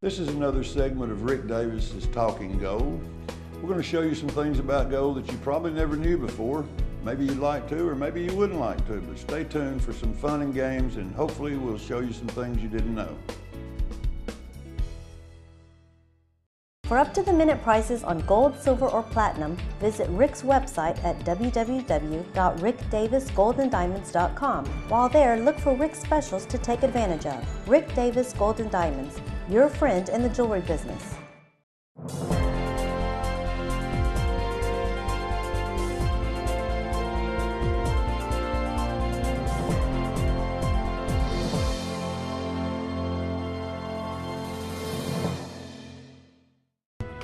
This is another segment of Rick Davis's Talking Gold. We're going to show you some things about gold that you probably never knew before. Maybe you'd like to, or maybe you wouldn't like to, but stay tuned for some fun and games, and hopefully we'll show you some things you didn't know. For up-to-the-minute prices on gold, silver, or platinum, visit Rick's website at www.rickdavisgoldanddiamonds.com. While there, look for Rick's specials to take advantage of. Rick Davis Gold and Diamonds, your friend in the jewelry business.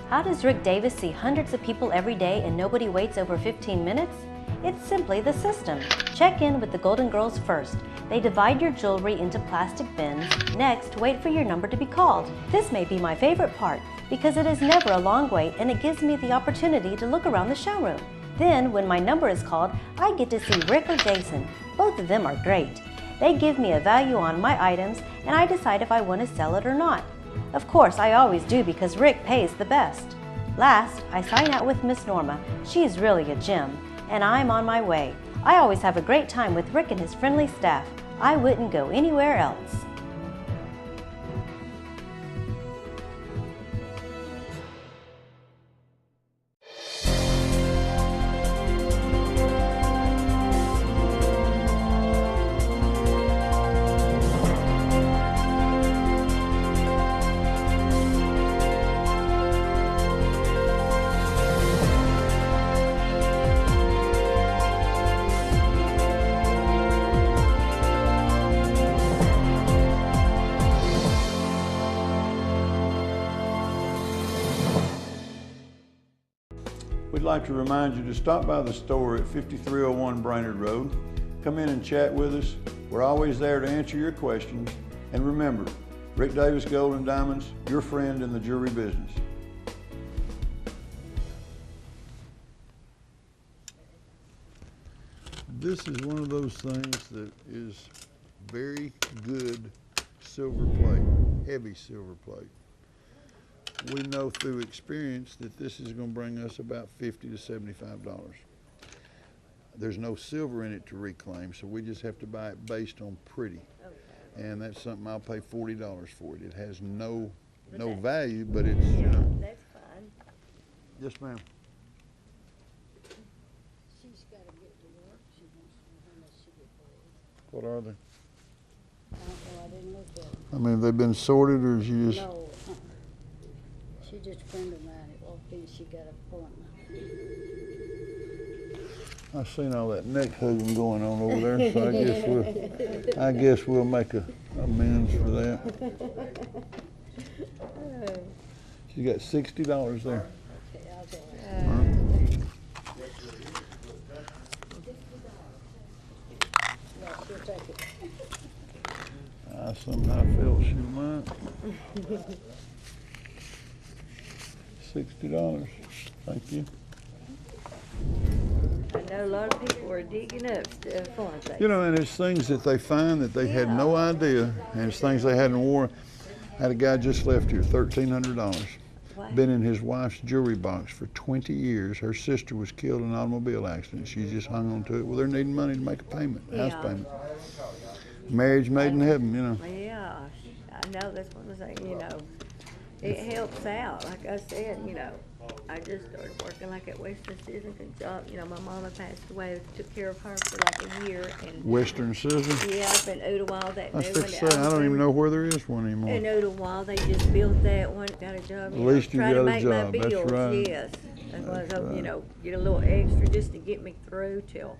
How does Rick Davis see hundreds of people every day and nobody waits over 15 minutes? It's simply the system. Check in with the Golden Girls first. They divide your jewelry into plastic bins. Next, wait for your number to be called. This may be my favorite part because it is never a long wait and it gives me the opportunity to look around the showroom. Then, when my number is called, I get to see Rick or Jason. Both of them are great. They give me a value on my items and I decide if I want to sell it or not. Of course, I always do because Rick pays the best. Last, I sign out with Miss Norma. She's really a gem, and I'm on my way. I always have a great time with Rick and his friendly staff. I wouldn't go anywhere else. We'd like to remind you to stop by the store at 5301 Brainerd Road. Come in and chat with us. We're always there to answer your questions. And remember, Rick Davis Gold and Diamonds, your friend in the jewelry business. This is one of those things that is very good silver plate, heavy silver plate. We know through experience that this is going to bring us about $50 to $75. There's no silver in it to reclaim, so we just have to buy it based on pretty. Okay. And that's something I'll pay $40 for it. It has no value, but it's, you know. That's fine. Yes, ma'am. She's got to get to work. She wants to know how much she get paid. What are they? I don't know. I didn't look at them. I mean, have they been sorted, or is you just? No. She just a friend of mine that walked in. She got an appointment. I've seen all that neck hugging going on over there, so I guess we'll make amends for that. You got $60 there. Okay, I'll go. Yeah, she'll take it. I somehow felt she might. $60. Thank you. I know a lot of people are digging up foreign things. You know, and it's things that they find that they had no idea, and it's things they hadn't worn. I had a guy just left here, $1,300. Wow. Been in his wife's jewelry box for 20 years. Her sister was killed in an automobile accident. She just hung on to it. Well, they're needing money to make a payment, house payment. Marriage made in heaven, you know. Yeah, I know that's one of the things, you know. It helps out. Like I said, you know, I just started working like at Western Scissors and job. You know, my mama passed away. Took care of her for like a year. And Western Scissors? yeah, up in Ooltewah, that I was new fixing to say, I don't even know where there is one anymore. In Ooltewah, they just built that one. Got a job. At least you trying got to a make job. My That's bills. right. Yes, that's why I That's hope right. you know get a little extra just to get me through till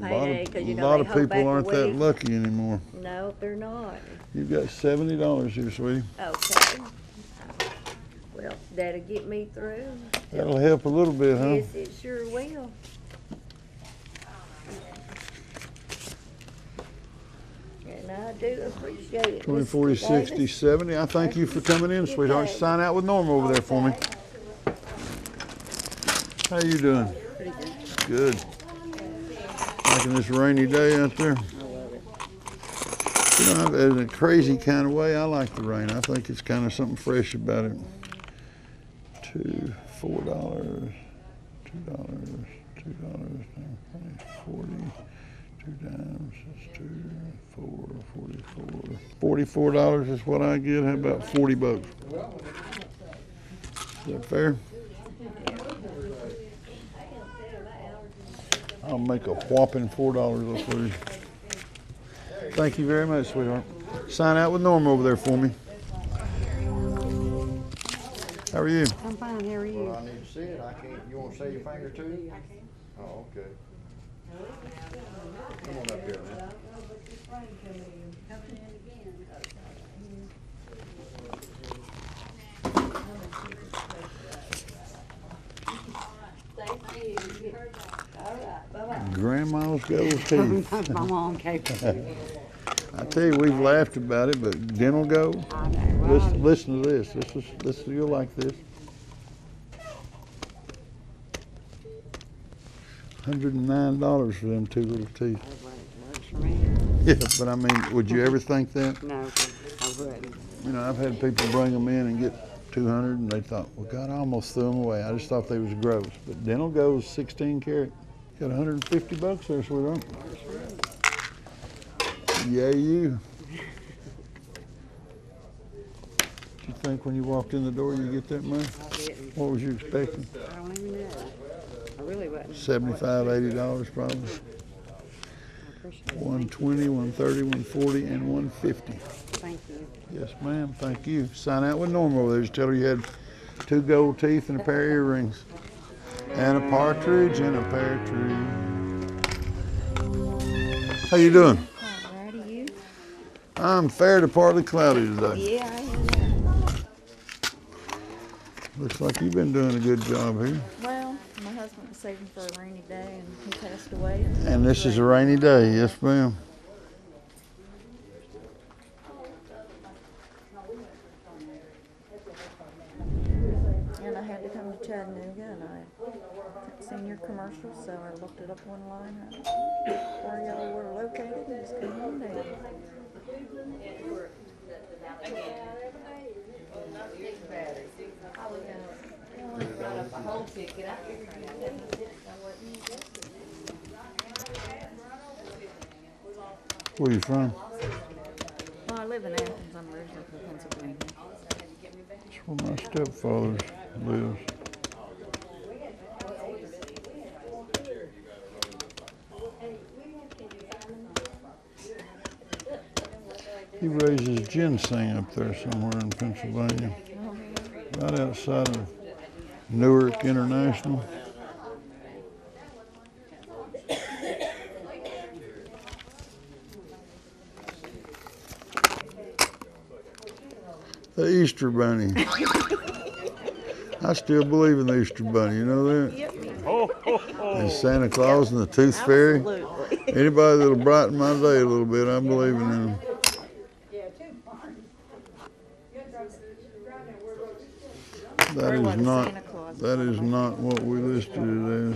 payday. Because you know a lot they of hold back people aren't a that week. lucky anymore. No, they're not. You've got $70 here, sweetie. Okay. Well, that'll get me through. That'll help a little bit, huh? Yes, it sure will. And I do appreciate it. 20, Mr. 40, 60, Davis. 70. I thank you for coming in, sweetheart. Sign out with Norma over there for me. Okay. How you doing? Pretty good. Good. Liking this rainy day out there? I love it. You know, in a crazy kind of way, I like the rain. I think it's kind of something fresh about it. $2, $4, $2, $2, 40, 2 dimes, that's 2, 4, 44. $44 is what I get. How about 40 bucks? Is that fair? I'll make a whopping $4 for you. Thank you very much, sweetheart. Sign out with Norma over there for me. How are you? I'm fine, how are you? Well, I need to see it. I can't. You want to say your finger too? Oh, okay. Come on up here, man. Grandma's gold teeth. My mom gave it. I tell you, we've laughed about it, but dental gold. I know, right? Listen to this. You'll like this. $109 for them 2 little teeth. Works for me. Yeah, but I mean, would you ever think that? No, I wouldn't. You know, I've had people bring them in and get 200, and they thought, well, God, I almost threw them away. I just thought they was gross. But dental gold's 16 karat. Got 150 bucks there, sweetheart. Yeah, you. Did you think when you walked in the door you get that much? I didn't. What was you expecting? I don't even know. I really wasn't. $75, $80 probably. I appreciate it. 120, 130, 140, and 150. Thank you. Yes, ma'am. Thank you. Sign out with Norma over there. Just tell her you had 2 gold teeth and a pair of earrings. And a partridge and a pear tree. How you doing? Alrighty, you? I'm fair to partly cloudy today. Yeah, I am. Looks like you've been doing a good job here. Well, my husband was saving for a rainy day and he passed away. And this is a rainy day. Yes, ma'am. And I had to come to Chattanooga and I seen your commercial, so I looked it up online where y'all were located and just came on down. Where are you from? Well, I live in Athens. I'm originally from Pennsylvania. That's where my stepfather lives. He raises ginseng up there somewhere in Pennsylvania, right outside of Newark International. The Easter Bunny. I still believe in the Easter Bunny, you know that? And Santa Claus and the Tooth Fairy. Absolutely. Anybody that'll brighten my day a little bit, I believe in them. That is not what we listed it as.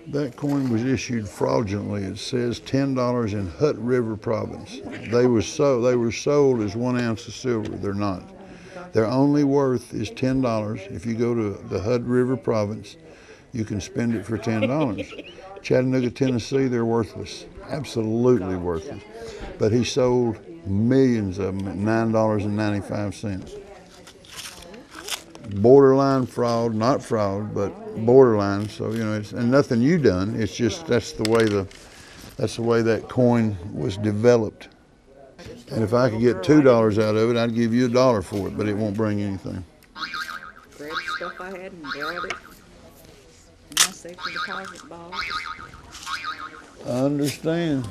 That coin was issued fraudulently. It says $10 in Hutt River Province. They were sold as 1 ounce of silver. They're not. Their only worth is $10. If you go to the Hutt River Province, you can spend it for $10. Chattanooga, Tennessee, they're worthless. Absolutely worthless. But he sold millions of them at $9.95. Borderline fraud, not fraud, but borderline. So you know, it's and nothing you done. It's just that's the way that coin was developed. And if I could get $2 out of it, I'd give you $1 for it, but it won't bring anything. Grabbed the stuff I had and brought it in my safety deposit box. I understand.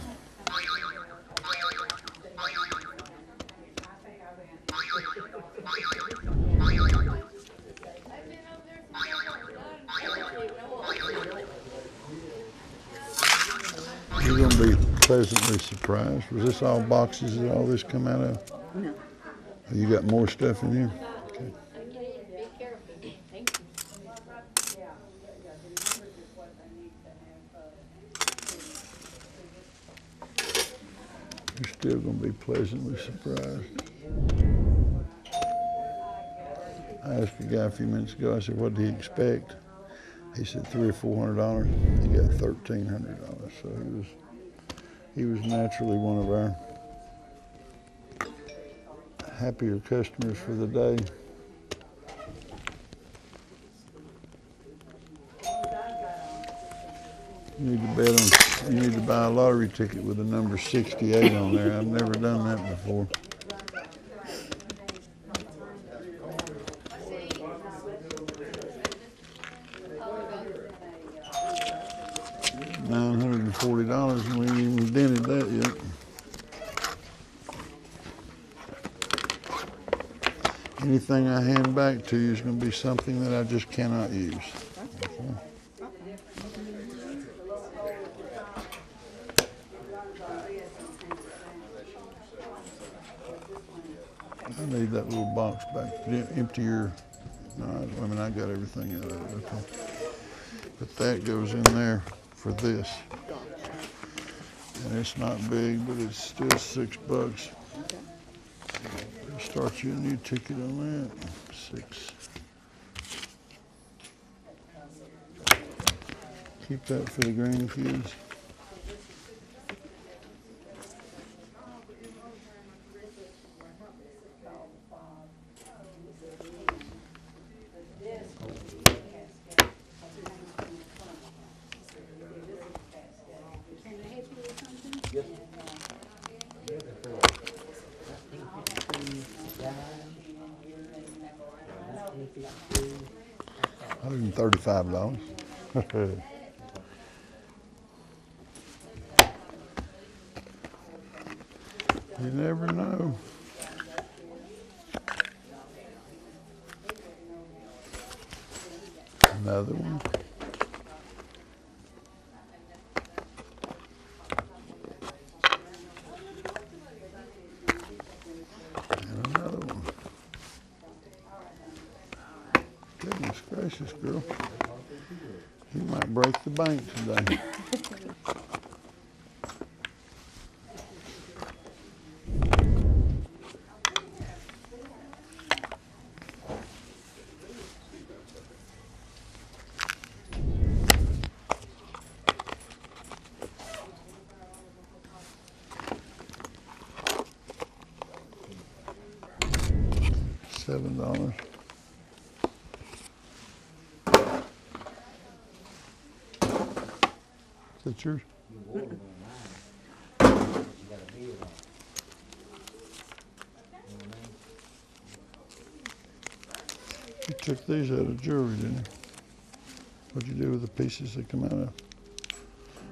You're going to be pleasantly surprised. Was this all boxes that all this come out of? No. Oh, you got more stuff in here? Okay. You're still going to be pleasantly surprised. I asked a guy a few minutes ago, I said, what did he expect? He said $300 or $400. He got $1,300. So he was naturally one of our happier customers for the day. You need to buy a lottery ticket with the number 68 on there. I've never done that before. $940 and we ain't even dented that yet. Anything I hand back to you is going to be something that I just cannot use. Okay. I need that little box back. Empty your. No, I mean I got everything out of it. Okay. But that goes in there for this. And it's not big, but it's still $6. It'll start you a new ticket on that. 6. Keep that for the grandkids. $135. You never know. Another one. And another one. Goodness gracious, girl. You might break the bank today. $7. Is that yours? You took these out of jewelry, didn't you? What'd you do with the pieces that come out of?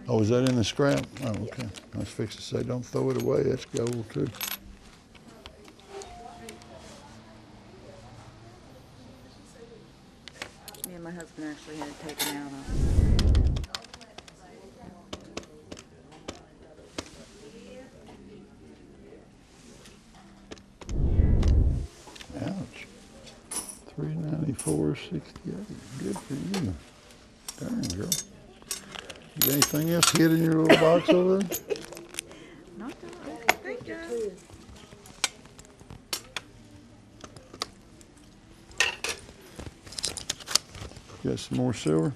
Oh, is that in the scrap? Oh, okay. I was fixing to say, don't throw it away. That's gold, too. Me and my husband actually had it taken out of. Ouch. $394.68. Good for you. Darn, girl. You got anything else hid in your little box over there? Not that I think of. Got some more silver?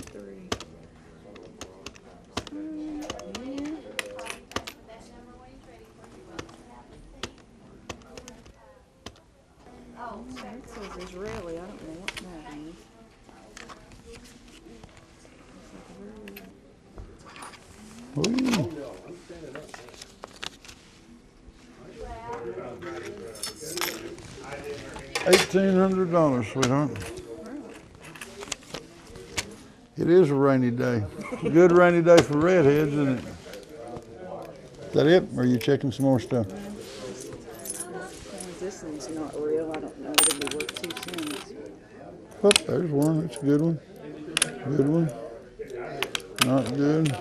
Three. It says Israeli. I don't know what that is. Ooh. $1,800, sweetheart. It is a rainy day. A good rainy day for redheads, isn't it? Is that it? Or are you checking some more stuff? This one's not real. I don't know. It'll be worth 2 cents. Oh, there's one. That's a good one. Good one. Not good.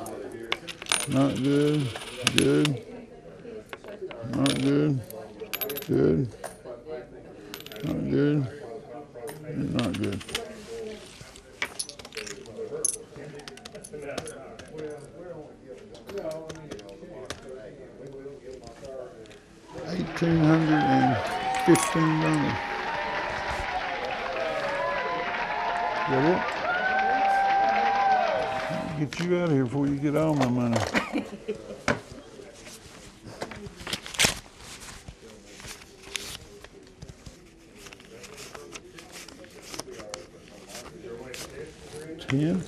Not good. Good. Not good. Good. Not good. And not good. $1,815. Is that it? Get you out of here before you get all my money. Ten,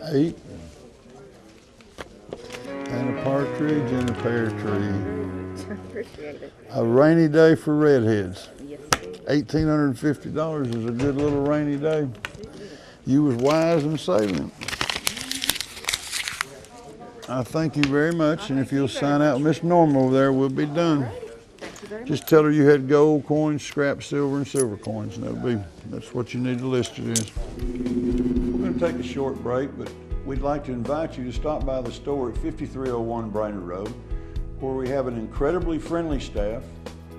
8, and a partridge and a pear tree. Appreciate it. A rainy day for redheads. Yes, $1,850 is a good little rainy day. You was wise in saving it. I thank you very much, and if you'll sign out Miss Norma over there, we'll be done. thank you very much. Just tell her you had gold coins, scrap silver, and silver coins, and that's what you need to list it as. We're going to take a short break, but we'd like to invite you to stop by the store at 5301 Brainerd Road, where we have an incredibly friendly staff,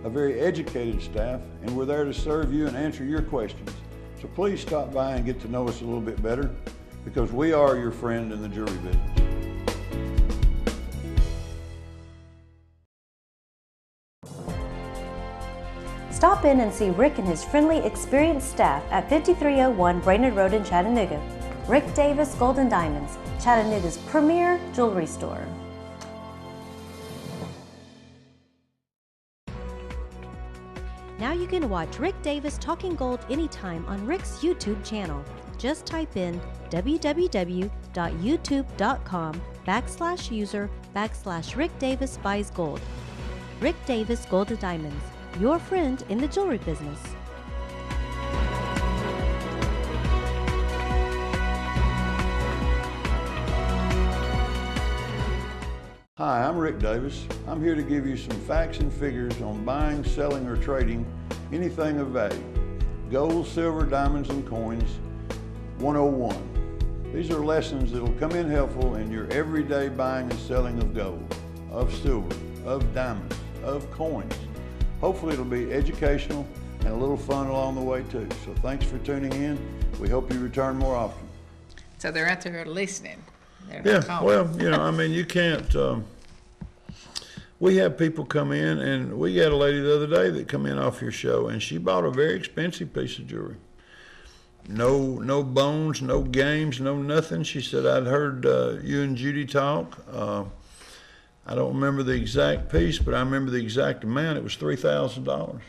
a very educated staff, and we're there to serve you and answer your questions. So please stop by and get to know us a little bit better, because we are your friend in the jewelry business. Stop in and see Rick and his friendly, experienced staff at 5301 Brainerd Road in Chattanooga. Rick Davis Gold and Diamonds, Chattanooga's premier jewelry store. Now you can watch Rick Davis Talking Gold anytime on Rick's YouTube channel. Just type in www.youtube.com/user/Rick Davis Buys Gold. Rick Davis Gold and Diamonds, your friend in the jewelry business. Hi, I'm Rick Davis. I'm here to give you some facts and figures on buying, selling, or trading anything of value. Gold, silver, diamonds, and coins 101. These are lessons that will come in helpful in your everyday buying and selling of gold, of silver, of diamonds, of coins. Hopefully it'll be educational and a little fun along the way too. So thanks for tuning in. We hope you return more often. So they're out there listening. They're not Yeah, calling. well, I mean, you can't, we have people come in, and we had a lady the other day that come in off your show, and she bought a very expensive piece of jewelry. No bones, no games, no nothing. She said, I'd heard you and Judy talk. I don't remember the exact piece, but I remember the exact amount. It was $3,000.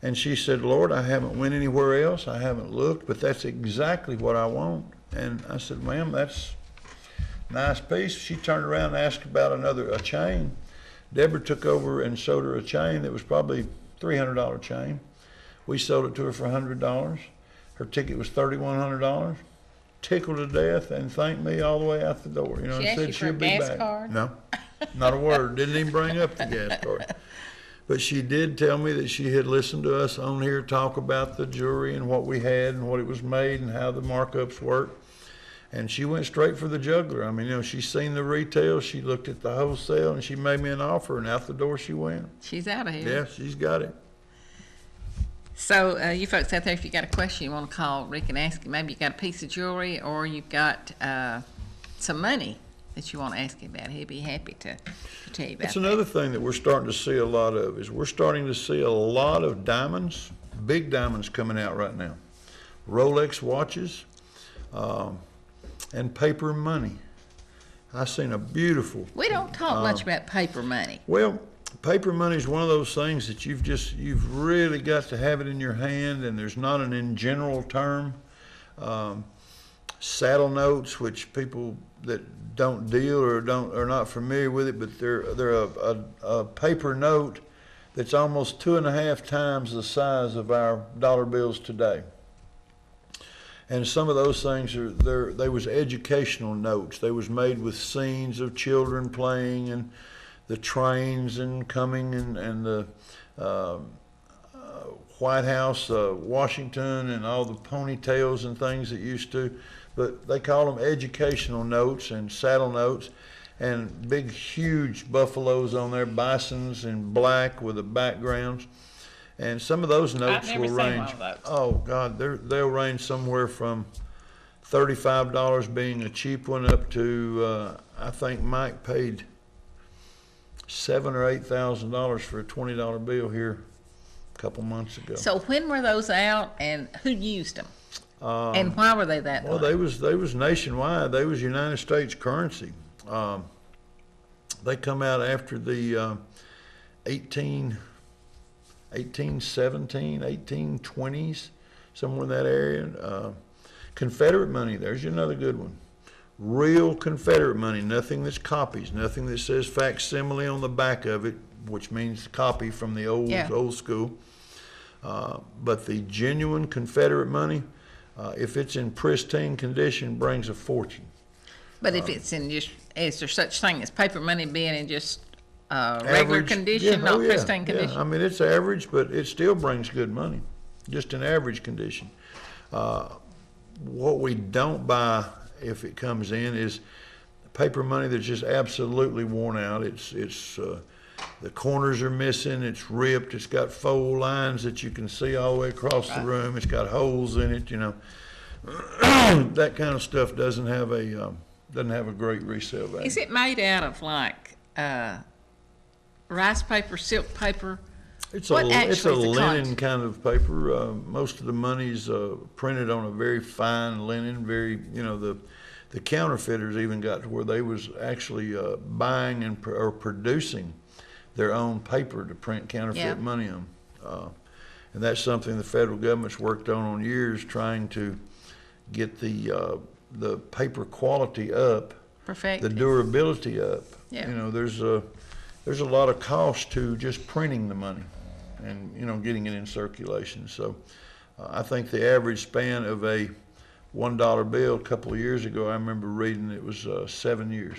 And she said, Lord, I haven't went anywhere else. I haven't looked, but that's exactly what I want. And I said, ma'am, that's a nice piece. She turned around and asked about a chain. Deborah took over and sold her a chain that was probably $300 chain. We sold it to her for $100. Her ticket was $3,100. Tickled to death and thanked me all the way out the door. You know, She and asked said you for she'll a be gas back. card? No, not a word. Didn't even bring up the gas card. But she did tell me that she had listened to us on here talk about the jewelry and what we had and what it was made and how the markups work. And she went straight for the juggler. I mean, you know, she's seen the retail, she looked at the wholesale, and she made me an offer, and out the door she went. She's out of here. Yeah, she's got it. So you folks out there, if you got a question, you want to call Rick and ask him. Maybe you got a piece of jewelry, or you've got some money that you want to ask him about. He'd be happy to tell you about That's that. another thing that we're starting to see a lot of, is we're starting to see a lot of diamonds, big diamonds coming out right now. Rolex watches, and paper money. I seen a beautiful. We don't talk much about paper money. Well, paper money is one of those things that you've really got to have it in your hand, and there's not an in general term. Saddle notes, which people that don't deal or are not familiar with it, but they're a paper note that's almost 2.5 times the size of our dollar bills today. And some of those things they was educational notes. They was made with scenes of children playing and the trains and coming and the White House, Washington, and all the ponytails and things that used to, but they call them educational notes and saddle notes, and big, huge buffaloes on there, bisons in black with the backgrounds. And some of those notes never will seen one range, of those. oh God, they'll range somewhere from $35 being a cheap one up to, I think Mike paid $7,000 or $8,000 for a $20 bill here a couple months ago. So when were those out, and who used them? And why were they that Well, way? they was nationwide. They was United States currency. They come out after the 1820s, somewhere in that area. Confederate money, there's another good one. Real Confederate money, nothing that's copies, nothing that says facsimile on the back of it, which means copy from the old school. But the genuine Confederate money, if it's in pristine condition, brings a fortune. But if it's in just, is there such thing as paper money being in just regular Average, condition, yeah, not oh, yeah, pristine yeah. condition? I mean, it's average, but it still brings good money, just in average condition. What we don't buy if it comes in is paper money that's just absolutely worn out. It's the corners are missing, it's ripped, it's got fold lines that you can see all the way across the room, it's got holes in it, you know. That kind of stuff doesn't have a great resale value. Is it made out of like rice paper, silk paper? It's What it's actually a is the linen content? kind of paper. Most of the money's printed on a very fine linen, the counterfeiters even got to where they was actually buying or producing their own paper to print counterfeit money on. And that's something the federal government's worked on years, trying to get the paper quality up, Perfect. the durability up. Yeah. You know, there's a lot of cost to just printing the money and, you know, getting it in circulation. So I think the average span of a $1 bill a couple of years ago, I remember reading it was 7 years.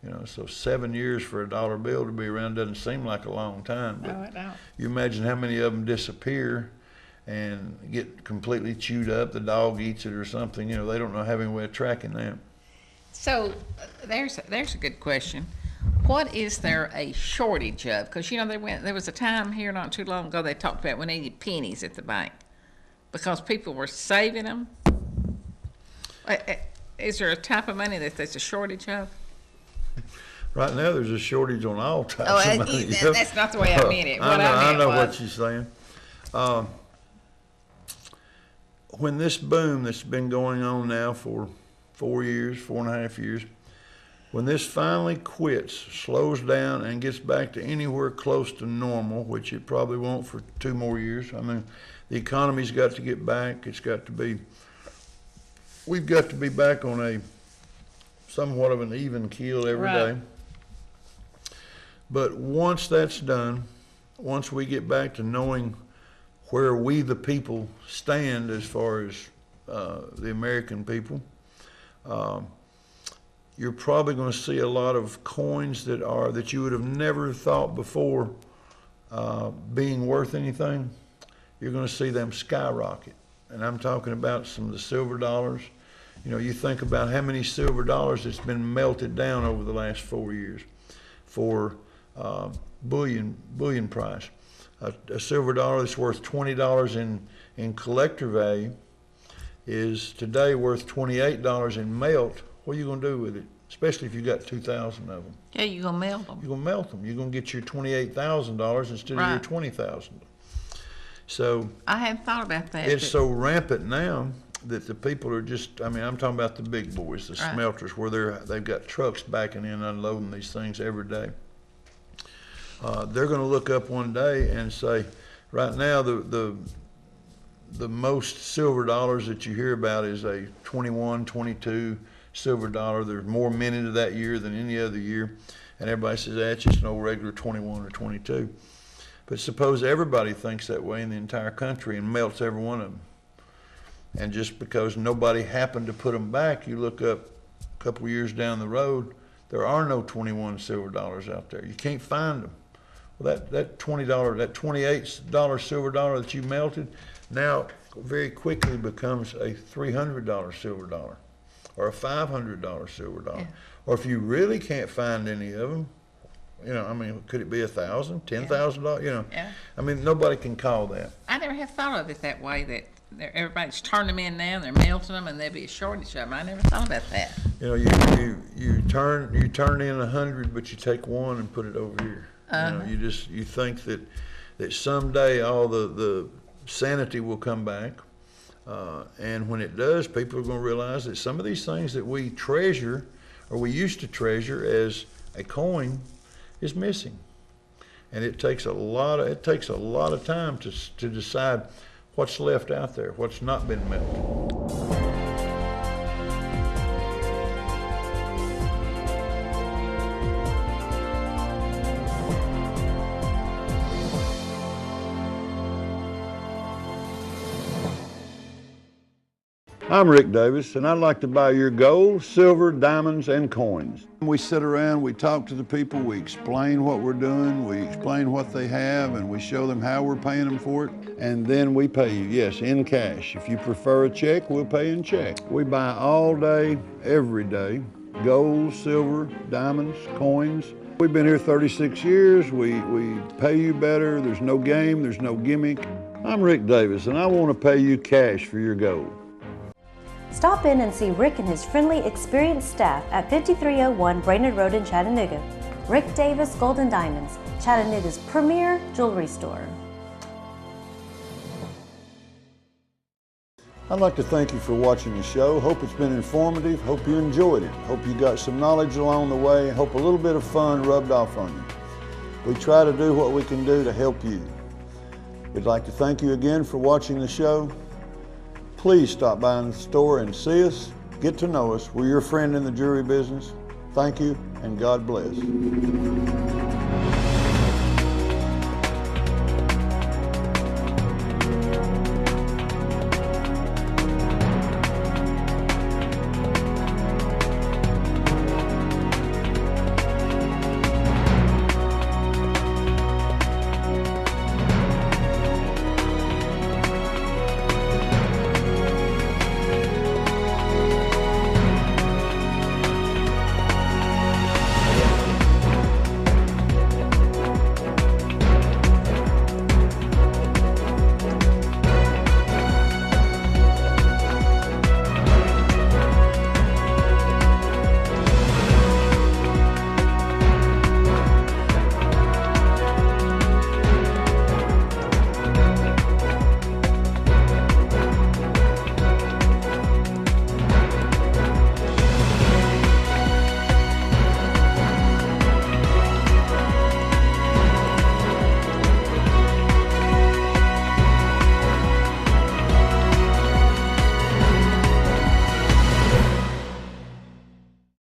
You know, so 7 years for a dollar bill to be around doesn't seem like a long time. But No, I don't. you imagine how many of them disappear and get completely chewed up. The dog eats it or something. You know, they don't know have any way of tracking that. So there's a good question. What is there a shortage of? Because, you know, there was a time here not too long ago they talked about we needed pennies at the bank because people were saving them. Is there a type of money that there's a shortage of? Right now, there's a shortage on all types Oh, of money. You know? that's not the way I meant it. What I meant know was, what you're saying. When this boom that's been going on now for 4 years, 4.5 years, when this finally quits, slows down, and gets back to anywhere close to normal, which it probably won't for 2 more years. I mean, the economy's got to get back. We've got to be back on a somewhat of an even keel every day. Right. But once that's done, once we get back to knowing where we the people stand as far as the American people, you're probably going to see a lot of coins that you would have never thought before being worth anything. You're going to see them skyrocket. And I'm talking about some of the silver dollars. You know, you think about how many silver dollars that's been melted down over the last 4 years for bullion price. A silver dollar that's worth $20 in collector value is today worth $28 in melt. What are you going to do with it? Especially if you got 2,000 of them. yeah, you're going to melt them. You're going to melt them. You're going to get your $28,000 instead of your Right. $20,000. So I hadn't thought about that. it's but- so rampant now that the people are just, I mean, I'm talking about the big boys, the Right. smelters, where they've got trucks backing in, unloading these things every day. They're going to look up one day and say, right now, the most silver dollars that you hear about is a 21, 22 silver dollar. There's more minted of that year than any other year. And everybody says, that's just an old regular 21 or 22. But suppose everybody thinks that way in the entire country and melts every one of them. And just because nobody happened to put them back, you look up a couple years down the road, there are no 21 silver dollars out there. You can't find them. Well, that $20, that $28 silver dollar that you melted, now very quickly becomes a $300 silver dollar, or a $500 silver dollar. Yeah. Or if you really can't find any of them, you know, I mean, could it be $1,000, $10,000? You know, Yeah. I mean, nobody can call that. I never have thought of it that way, that everybody's turning them in now, and they're melting them, and there'll be a shortage of them. I never thought about that. You know, you turn in 100, but you take one and put it over here. You know, you think that someday all the sanity will come back, and when it does, people are going to realize that some of these things that we treasure, or we used to treasure as a coin, is missing, and it takes a lot of time to decide what's left out there, what's not been melted. I'm Rick Davis, and I'd like to buy your gold, silver, diamonds, and coins. We sit around, we talk to the people, we explain what we're doing, we explain what they have, and we show them how we're paying them for it, and then we pay you, yes, in cash. If you prefer a check, we'll pay in check. We buy all day, every day, gold, silver, diamonds, coins. We've been here 36 years, we pay you better, there's no game, there's no gimmick. I'm Rick Davis, and I want to pay you cash for your gold. Stop in and see Rick and his friendly, experienced staff at 5301 Brainerd Road in Chattanooga. Rick Davis Gold and Diamonds, Chattanooga's premier jewelry store. I'd like to thank you for watching the show. Hope it's been informative. Hope you enjoyed it. Hope you got some knowledge along the way. Hope a little bit of fun rubbed off on you. We try to do what we can do to help you. We'd like to thank you again for watching the show. Please stop by in the store and see us, get to know us. We're your friend in the jewelry business. Thank you, and God bless.